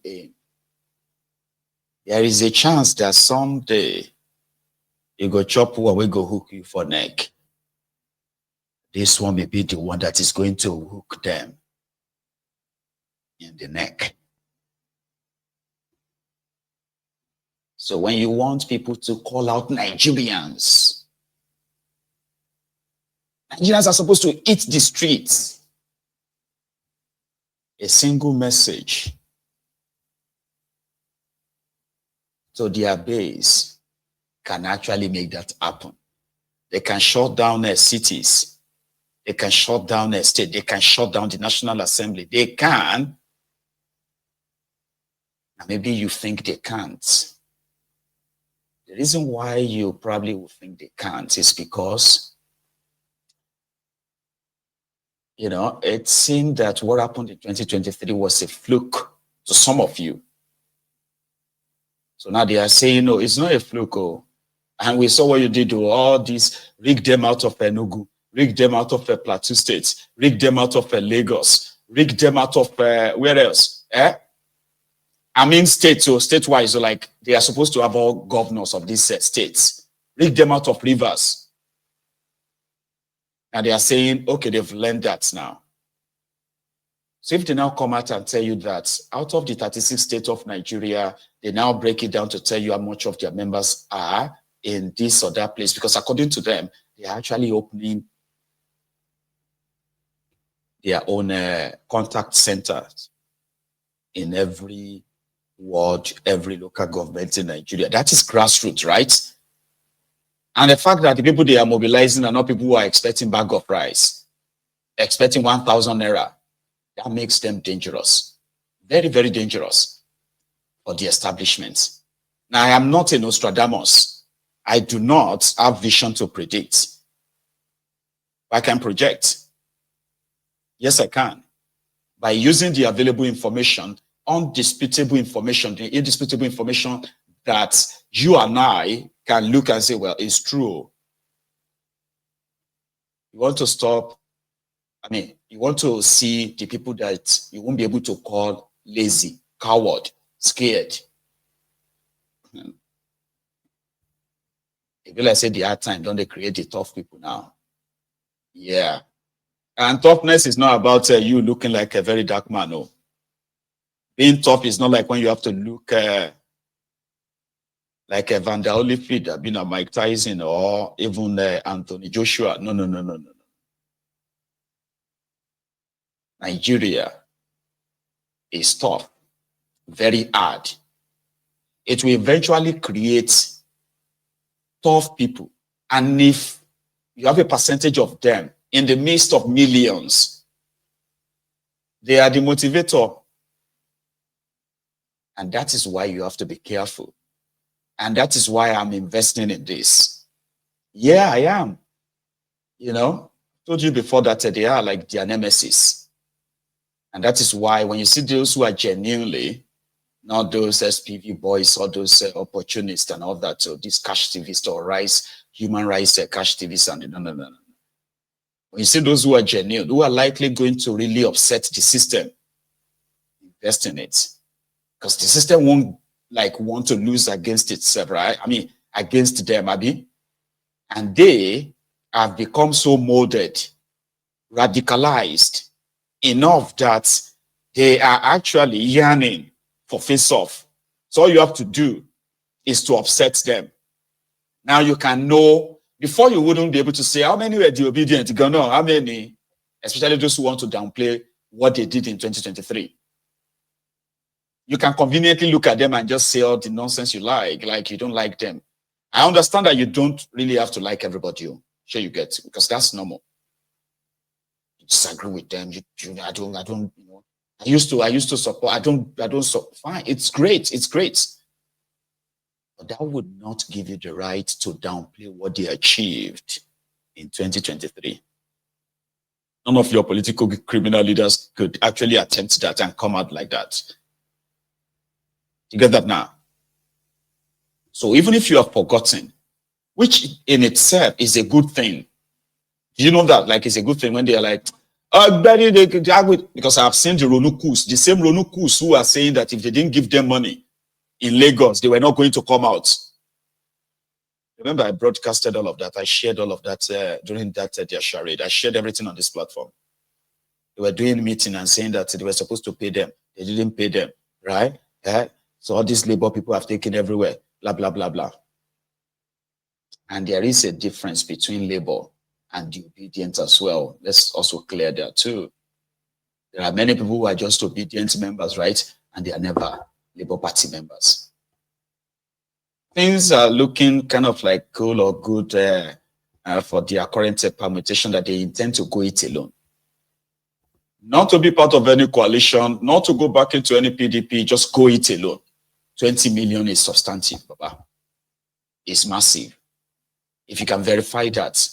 aim. There is a chance that someday you go chop one, we go hook you for neck. This one may be the one that is going to hook them in the neck. So when you want people to call out Nigerians, Nigerians are supposed to eat the streets. A single message to their base can actually make that happen. They can shut down their cities. They can shut down their state. They can shut down the National Assembly. They can. And maybe you think they can't. The reason why you probably would think they can't is because, you know, it seemed that what happened in 2023 was a fluke to some of you. So now they are saying, no, it's not a fluke. Oh. And we saw what you did to all these, rig them out of Enugu, rig them out of Plateau State, rig them out of Lagos, rig them out of where else? I mean states, so state-wise, so like they are supposed to have all governors of these states. Rig them out of rivers. And they are saying, okay, they've learned that now. So if they now come out and tell you that out of the 36 states of Nigeria, they now break it down to tell you how much of their members are in this or that place, because according to them, they are actually opening their own contact centers in every ward, every local government in Nigeria. That is grassroots, right? And the fact that the people they are mobilizing are not people who are expecting bag of rice, expecting 1,000 naira, that makes them dangerous. Very, very dangerous for the establishment. Now, I am not a Nostradamus. I do not have vision to predict. I can project. Yes, I can. By using the available information, undisputable information, the indisputable information that you and I can look and say, well, it's true. You want to stop, you want to see the people that you won't be able to call lazy, coward, scared. If you like say the hard time, don't they create the tough people now? Yeah. And toughness is not about you looking like a very dark man. No. Being tough is not like when you have to look like a Vander Holyfield, being a Mike Tyson, or even Anthony Joshua. No. Nigeria is tough, very hard. It will eventually create tough people. And if you have a percentage of them in the midst of millions, they are the motivator. And that is why you have to be careful. And that is why I'm investing in this. Yeah, I am. You know, I told you before that they are like their nemesis. And that is why when you see those who are genuinely, not those SPV boys or those opportunists and all that, so these cash TVs or human rights cash TVs and no. When you see those who are genuine, who are likely going to really upset the system, invest in it. Because the system won't want to lose against itself, right? Against them, And they have become so molded, radicalized enough that they are actually yearning for face-off. So all you have to do is to upset them. Now you can know, before you wouldn't be able to say, how many were the Obidient? You go, no, how many? Especially those who want to downplay what they did in 2023. You can conveniently look at them and just say all the nonsense you like you don't like them. I understand that you don't really have to like everybody. Sure you get, because that's normal. You disagree with them. I don't, you know. I used to support. I don't support. Fine, it's great. But that would not give you the right to downplay what they achieved in 2023. None of your political criminal leaders could actually attempt that and come out like that. You get that now? So even if you have forgotten, which in itself is a good thing. Do you know that? Like, it's a good thing when they are like, Because I've seen the Ronukus, the same Ronukus who are saying that if they didn't give them money in Lagos, they were not going to come out. Remember, I broadcasted all of that. I shared all of that during that their charade. I shared everything on this platform. They were doing meeting and saying that they were supposed to pay them. They didn't pay them, right? So all these labor people have taken everywhere, blah, blah, blah, blah. And there is a difference between labor and the obedient as well. Let's also clear that too. There are many people who are just obedient members, right? And they are never Labour Party members. Things are looking kind of like cool or good for their current permutation that they intend to go it alone. Not to be part of any coalition, not to go back into any PDP, just go it alone. 20 million is substantive, Baba. It's massive. If you can verify that,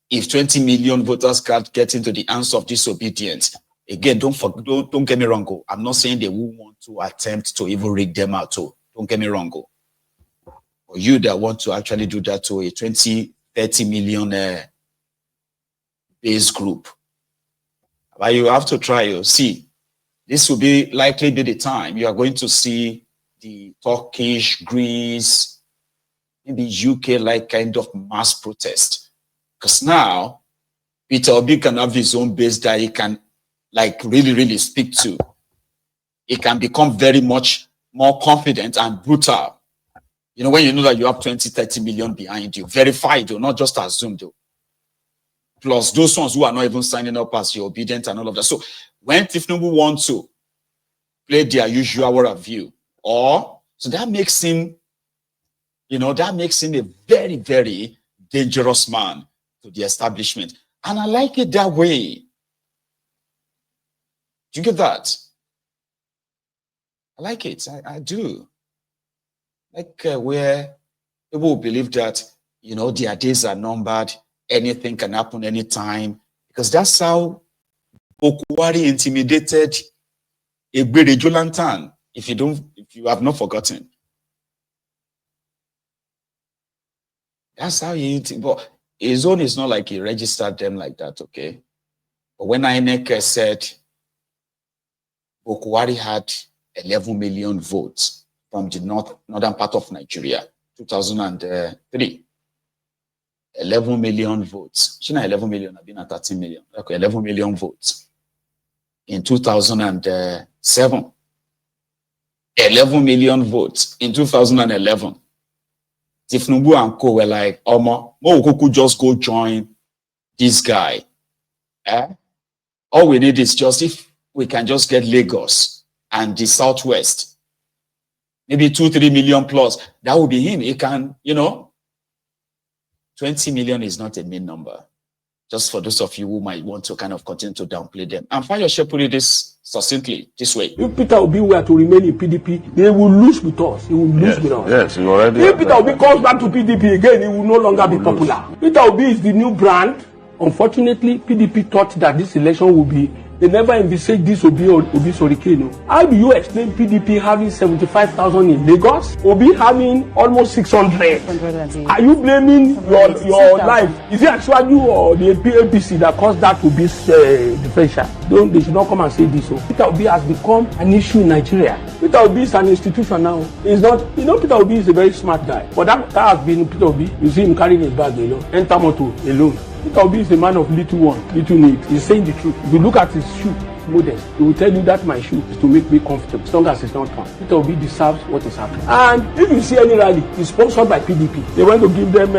if 20 million voters can't get into the hands of disobedience, again, don't get me wrong. I'm not saying they will want to attempt to even rig them out. Don't get me wrong. Or you that want to actually do that to a 20, 30 million base group, but you have to try. See, this will likely be the time you are going to see the Turkish, Greece, maybe UK like kind of mass protest. Because now Peter Obi can have his own base that he can like really speak to. He can become very much more confident and brutal. You know, when you know that you have 20, 30 million behind you, verified, not just assumed. Plus those ones who are not even signing up as your obedient and all of that. So when Tinubu wants to play their usual view, so that makes him, that makes him a very, very dangerous man to the establishment. And I like it that way. Do you get that? I like it. I do. Like where people believe that, their days are numbered, anything can happen anytime. Because that's how Bokwari intimidated Egbere Jolantan, if you have not forgotten. That's how but his own is not like he registered them like that, okay? But when INEC said Bokwari had 11 million votes from the northern part of Nigeria, 2003. 11 million votes. She's not 11 million, I've been at 13 million. Okay, 11 million votes. In 2007. 11 million votes in 2011. Tinubu and Co were like, we could just go join this guy. All we need is just if we can just get Lagos and the Southwest. Maybe 2-3 million plus. That would be him. He can, 20 million is not a mean number. Just for those of you who might want to kind of continue to downplay them. And Fayose put it this succinctly, this way. If Peter Obi were to remain in PDP, they will lose with us. He will lose with us. Yes, you already. If Peter Obi comes back to PDP again, he will no longer be popular. Peter Obi is the new brand. Unfortunately, PDP thought that this election will be. They never envisaged this Obi Sorikeno. How do you explain PDP having 75,000 in Lagos? Obi having almost 600. Are you blaming your life? Is it actually you or the APC that caused that to be differential? They should not come and say this. So Peter Obi has become an issue in Nigeria. Peter Obi is an institution now. He's not, Peter Obi is a very smart guy. But that has been Peter Obi. You see him carrying his bag alone, enter motor alone. Peter Obi is a man of little need. He's saying the truth. If you look at his shoe, modest, he will tell you that my shoe is to make me comfortable, as long as it's not come. Peter Obi deserves what is happening. And if you see any rally, it's sponsored by PDP. They want to give them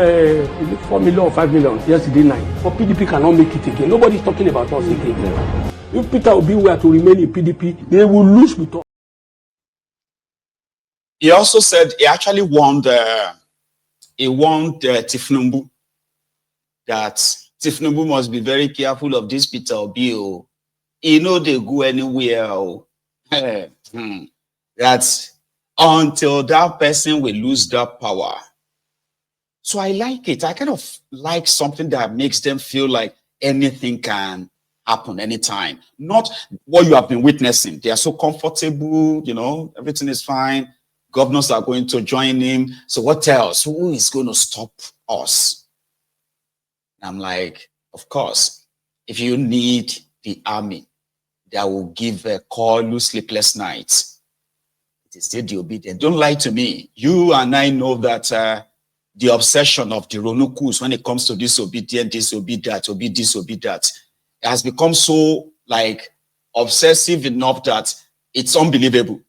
4 million or 5 million yesterday night. But PDP cannot make it again. Nobody's talking about us again. If Peter Obi were to remain in PDP, they will lose with us. He also said he actually warned Tinubu that Tinubu must be very careful of this Peter Obi. They go anywhere. That until that person will lose that power. So I like it. I kind of like something that makes them feel like anything can happen anytime. Not what you have been witnessing. They are so comfortable, everything is fine. Governors are going to join him. So what else? Who is going to stop us? I'm like, of course, if you need the army that will give a call sleepless nights. It is still the Obidient. Don't lie to me. You and I know that the obsession of the Ronukus when it comes to this Obidient, this Obi that, Obi this, Obi that, has become so like obsessive enough that it's unbelievable.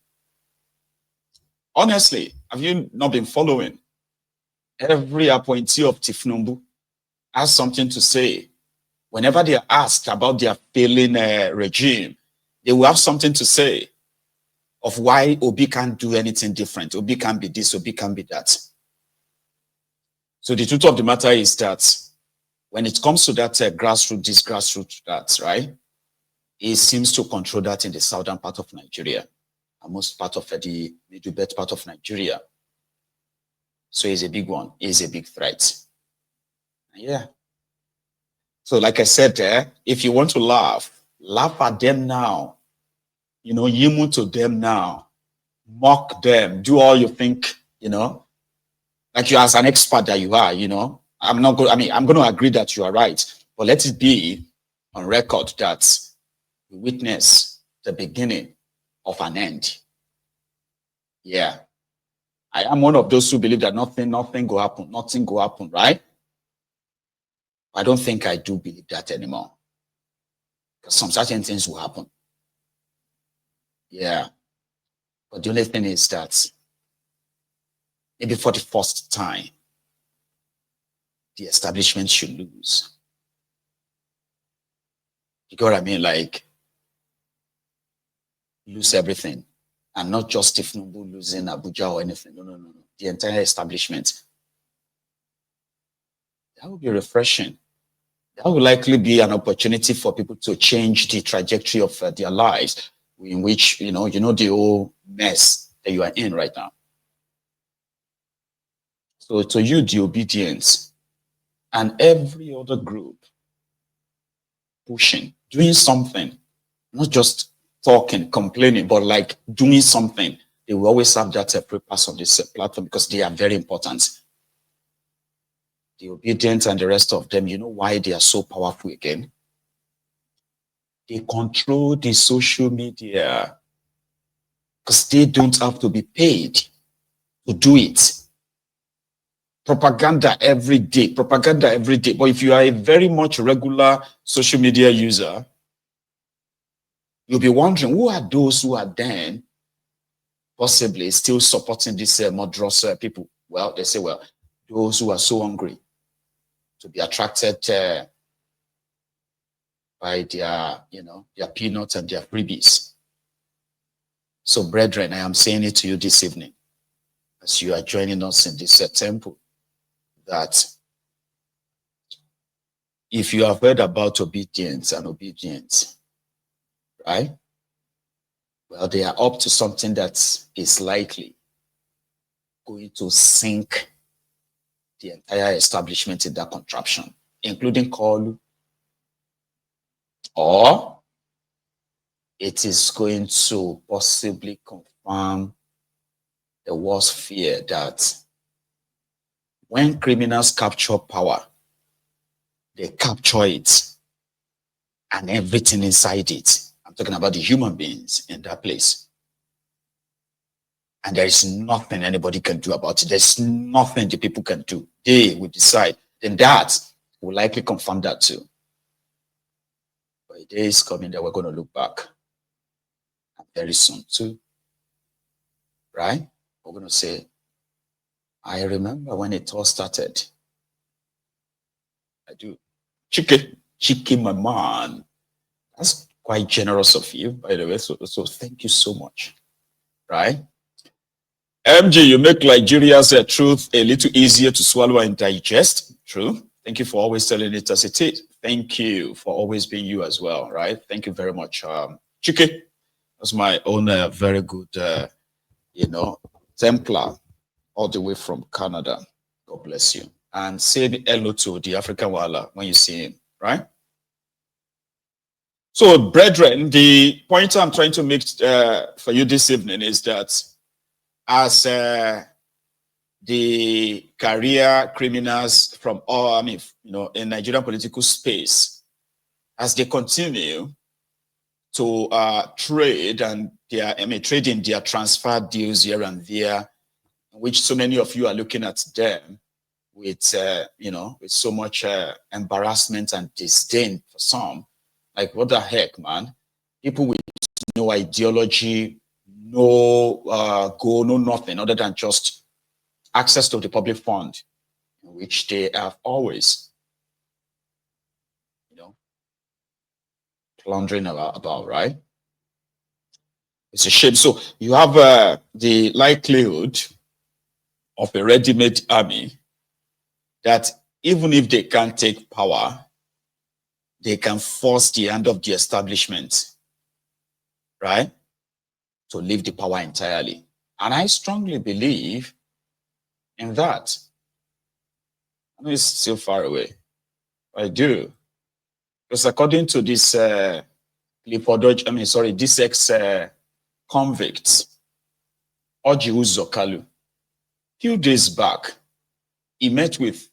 Honestly, have you not been following? Every appointee of Tifnumbu has something to say. Whenever they are asked about their failing regime, they will have something to say of why Obi can't do anything different. Obi can't be this, Obi can't be that. So the truth of the matter is that when it comes to that grassroots, this grassroots, that, right? It seems to control that in the southern part of Nigeria, and most part of the middle belt part of Nigeria. So it's a big one. It's a big threat. Yeah. So like I said, if you want to laugh at them now. You know, yimu to them now. Mock them. Do all you think, you know. Like you as an expert that you are, you know. I'm going to agree that you are right. But let it be on record that we witness the beginning of an end. Yeah. I am one of those who believe that nothing will happen. Nothing will happen, right? I don't think I do believe that anymore. Because some certain things will happen. Yeah. But the only thing is that maybe for the first time, the establishment should lose. You get what I mean? Like, lose everything. And not just Tifnumbu losing Abuja or anything. No. The entire establishment. That would be refreshing. That would likely be an opportunity for people to change the trajectory of their lives, in which, you know the whole mess that you are in right now. So to you, the Obedience, and every other group pushing, doing something, not just talking, complaining, but like doing something, they will always have that purpose on this platform because they are very important. The Obedient and the rest of them, you know why they are so powerful again? They control the social media because they don't have to be paid to do it. Propaganda every day. But if you are a very much regular social media user, you'll be wondering, who are those who are then possibly still supporting these murderous people? Well, they say, well, those who are so hungry to be attracted by their, their peanuts and their freebies. So, brethren, I am saying it to you this evening, as you are joining us in this temple, that if you have heard about obedience, right? Well, they are up to something that is likely going to sink the entire establishment in that contraption, including Kolu, or it is going to possibly confirm the worst fear that when criminals capture power, they capture it and everything inside it. I'm talking about the human beings in that place. And there is nothing anybody can do about it. There's nothing the people can do. They will decide. Then that will likely confirm that too. But a day is coming that we're going to look back. And very soon too. Right? We're going to say, I remember when it all started. I do. Chike, my man. That's quite generous of you, by the way. So thank you so much. Right? MG, you make Nigeria's truth a little easier to swallow and digest. True. Thank you for always telling it as it is. Thank you for always being you as well. Right? Thank you very much. Chike, that's my own very good, Templar, all the way from Canada. God bless you. And say hello to the African Wala when you see him, right? So, brethren, the point I'm trying to make for you this evening is that as the career criminals from all, in Nigerian political space, as they continue to trade and trading their transfer deals here and there, which so many of you are looking at them with, with so much embarrassment and disdain for some. Like, what the heck, man? People with no ideology, no goal, no nothing other than just access to the public fund, which they have always, plundering about, right? It's a shame. So you have the likelihood of a ready-made army that even if they can't take power, they can force the hand of the establishment, right, to leave the power entirely. And I strongly believe in that. I know it's still far away. I do. Because according to this this ex-convict, Oji Uzokalu, few days back, he met with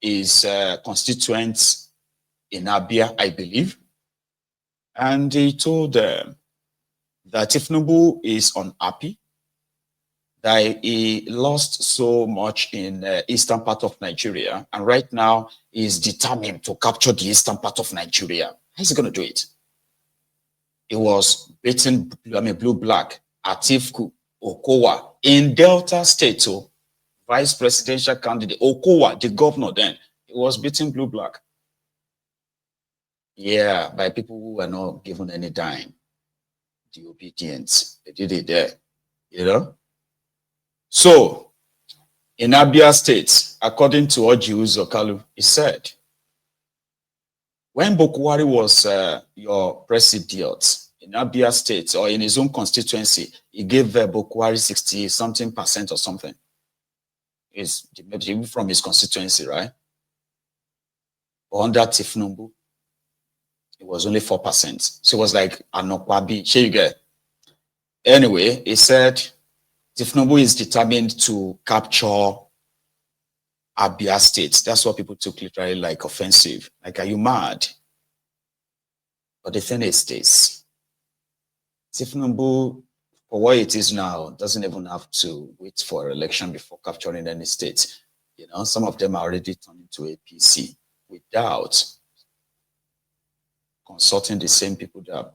his constituents in Abia, I believe, and he told them that Tinubu is unhappy, that he lost so much in the eastern part of Nigeria, and right now is determined to capture the eastern part of Nigeria. How's he going to do it? He was beating blue-black, Atiku, Okowa, in Delta State, so vice presidential candidate, Okowa, the governor then, he was beating blue-black. Yeah, by people who were not given any dime. The Obidient, they did it there, So, in Abia State, according to Oji Uzokalu, he said, when Bokwari was your president in Abia State or in his own constituency, he gave Bokwari 60-something% or something. Is from his constituency, right? But under Tifnumbu, it was only 4%. So it was like Anokwabi. Here you get. Anyway, he said Tifnumbu is determined to capture Abia State. That's what people took literally like offensive. Like, are you mad? But the thing is this. Tifnumbu, for what it is now, doesn't even have to wait for election before capturing any state. Some of them are already turning to APC without consulting the same people that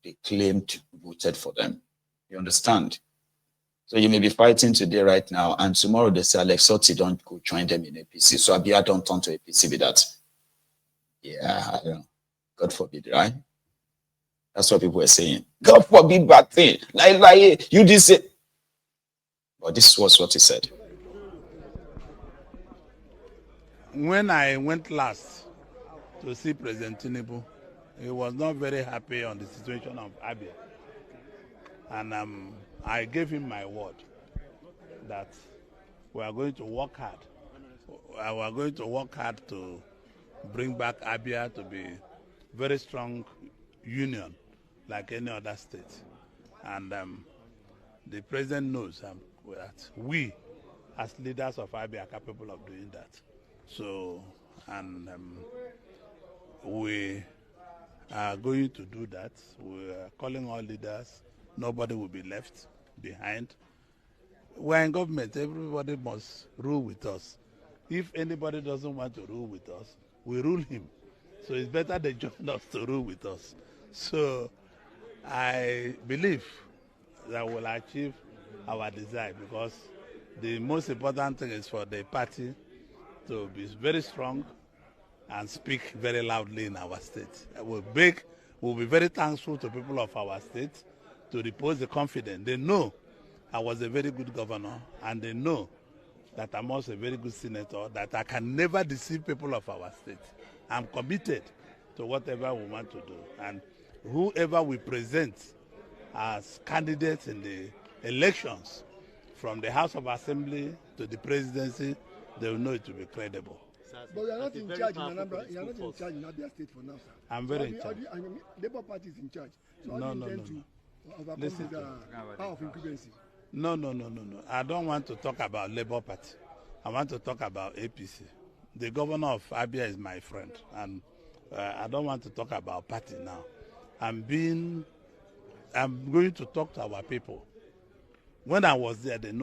they claimed voted for them. You understand? So you may be fighting today, right now, and tomorrow they say, Alex Soti, don't go join them in APC. So Abia don't turn to APC with that. Yeah, I don't know. God forbid, right? That's what people were saying. God forbid bad thing. Like, you did say. But this was what he said. When I went last to see President Tinubu, he was not very happy on the situation of Abia. And I gave him my word that we are going to work hard. We are going to work hard to bring back Abia to be very strong union like any other state. And the president knows that we, as leaders of Abia, are capable of doing that. So, and we are going to do that. We are calling all leaders. Nobody will be left behind. We're in government. Everybody must rule with us. If anybody doesn't want to rule with us, we rule him. So it's better they join us to rule with us. So I believe that we'll achieve our desire, because the most important thing is for the party to be very strong and speak very loudly in our state. We'll be very thankful to people of our state to repose the confidence. They know I was a very good governor, and they know that I'm also a very good senator, that I can never deceive people of our state. I'm committed to whatever we want to do. And whoever we present as candidates in the elections, from the House of Assembly to the presidency, they will know it to be credible. But you are not in charge in Anambra. You are not in charge in Abia State for now, sir. I'm very in charge. Labour Party is in charge. So No. Listen to power of incumbency. No. I don't want to talk about Labour Party. I want to talk about APC. The governor of Abia is my friend, and I don't want to talk about party now. I'm going to talk to our people. When I was there, they know